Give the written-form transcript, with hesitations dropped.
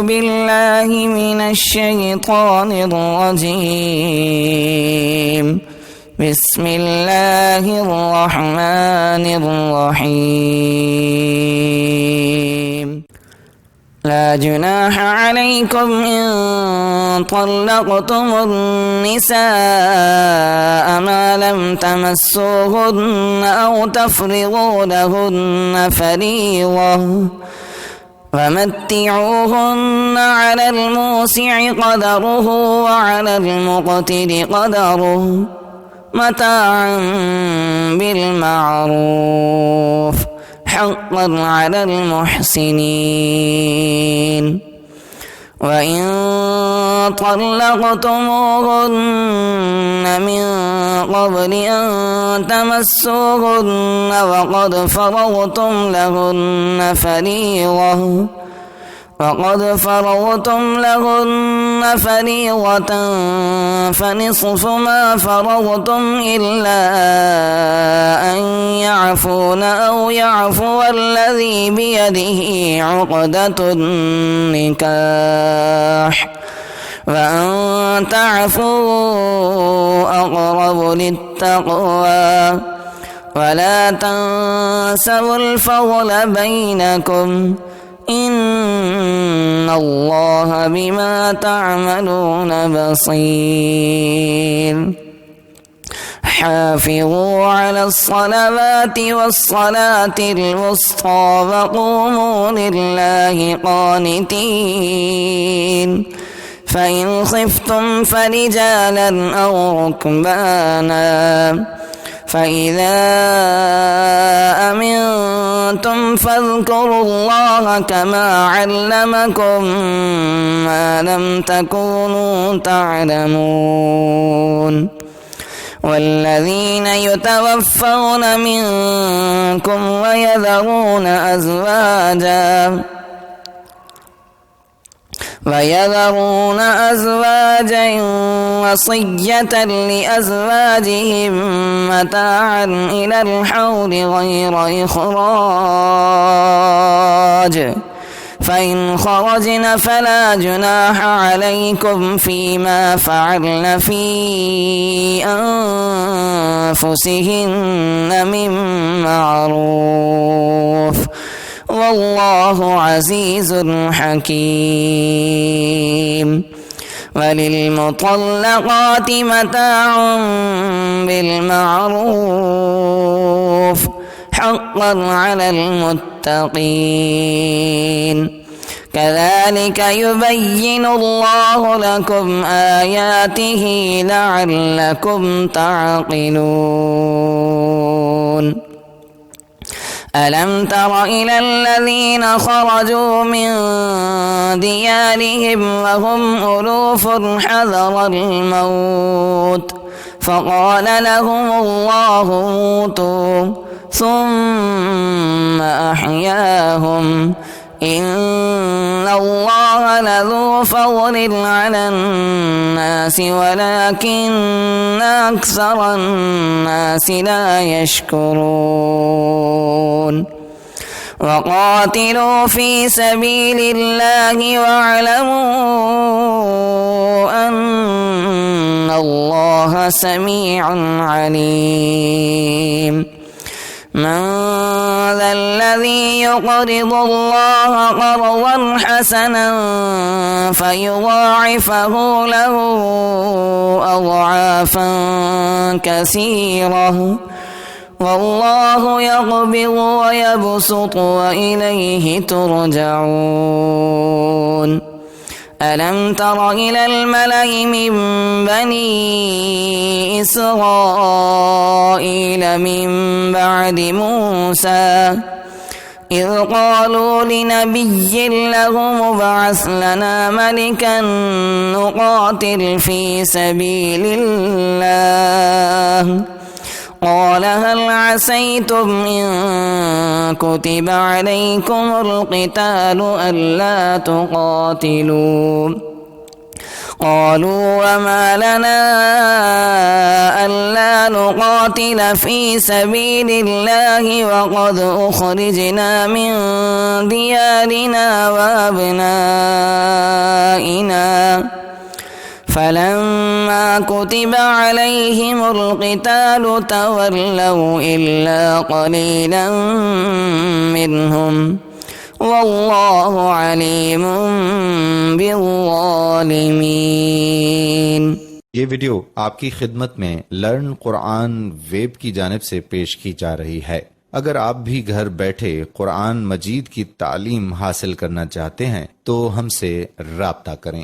بالله من الشيطان الرجيم. بسم الله الرحمن الرحيم. لا جناح عليكم إن طلقتم النساء ما لم تمسوهن أو تفرضوا لهن فريضة ومتعوهن على الموسع قدره وعلى المقتر قدره متاعا بالمعروف حقا على المحسنين. وإن طلقتموهن من قبل أن تمسوهن وقد فرضتم لهن فريضة فنصف ما فرضتم إلا أن يعفون أو يعفو الذي بيده عقدة النكاح وأن تعفوا أقرب للتقوى ولا تنسوا الفضل بينكم إن الله بما تعملون بصير. حافظوا على الصلوات والصلاة الوسطى وقوموا لله قانتين. فإن خفتم فرجالا أو ركبانا فإذا أمنتم فاذكروا الله كما علمكم ما لم تكونوا تعلمون. والذين يتوفون منكم ويذرون أزواجا وصية لأزواجهم متاعا إلى الحول غير إخراج فإن خرجن فلا جناح عليكم فيما فعلن في أنفسهن من معروف والله عزيز حكيم. وللمطلقات متاع بالمعروف حقا على المتقين. كذلك يبين الله لكم آياته لعلكم تعقلون. ألم تر إلى الذين خرجوا من ديارهم وهم ألوف حذر الموت فقال لهم الله موتوا ثم أحياهم إن الله لذو فضل على الناس ولكن أكثر الناس لا يشكرون. وقاتلوا في سبيل الله واعلموا أن الله سميع عليم. من ذا الذي يقرض الله قرضا حسنا فيضاعفه له أضعافا كثيرة والله يقبض ويبسط وإليه ترجعون. ألم تر إلى الملأ من بني إسرائيل من بعد موسى إذ قالوا لنبي له ابعث لنا ملكا نقاتل في سبيل الله قال هل عسيتم إن كتب عليكم القتال ألا تقاتلوا قالوا وما لنا ألا نقاتل في سبيل الله وقد أخرجنا من ديارنا وأبنائنا فلما كتب عليهم القتال تولوا إلا قليلا منهم والله عليم بالظالمين। ये वीडियो आपकी खिदमत में लर्न कुरान वेब की जानिब से पेश की जा रही है। अगर आप भी घर बैठे कुरान मजीद की तालीम हासिल करना चाहते हैं तो हमसे राब्ता करें।